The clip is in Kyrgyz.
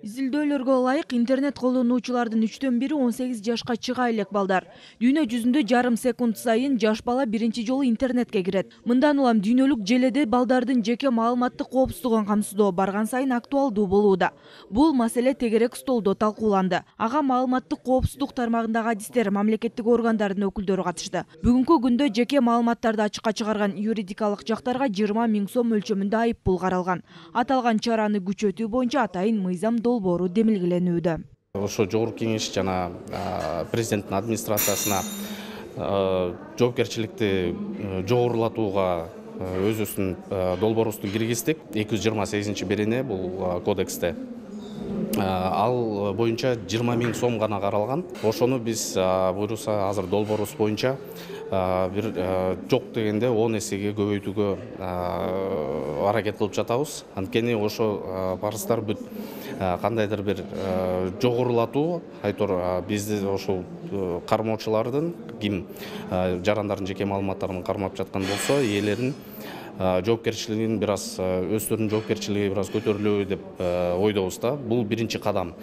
Изилдөөлөргө ылайык интернет колдонуучулардын 3/1 18 жашка чыга элек балдар. Дүйнө жүзүндө жарым секунд сайын жаш бала биринчи жолу интернетке кирет. Мындан улам дүйнөлүк желеде балдардын жеке маалыматтык коопсуздугун камсыздоо барган сайын актуалдуу болууда. Бул маселе тегерек столдо талкууланды. Ага маалыматтык коопсуздук тармагындагы адистер, мамлекеттик органдардын өкүлдөрү катышты. Бүгүнкү күндө жеке маалыматтарды ачыкка чыгарган юридикалык жактарга 20 000 сом өлчөмүндө айыппул каралган. Аталган чараны күчөтүү боюнча атайын мыйзам долбоору демилгеленүүдө. Ошо жогорку кеңеш жана президенттин администрациясына жоопкерчиликти жогорулатууга өзүбүздүн долбоорубузду киргиздик. 228-берене бул кодексте. Ал боюнча 20 000 сом гана каралган. Ошону биз буюрса азыр долбоорубуз боюнча бир жок дегенде 10 эсеге көбөйтүүгө аракет кылып жатабыз. Анткени ошо парыздар бүт кандайдыр бир жогорулатуу, айтор бизди ошол кармоочулардын ким жарандардын жеке маалыматтарын кармап жаткан болсо, ээлерин жоопкерчилигин бир аз өздөрүнүн жоопкерчилиги бир аз көтөрүлөбү деп ойдобуз да. Бул биринчи кадам.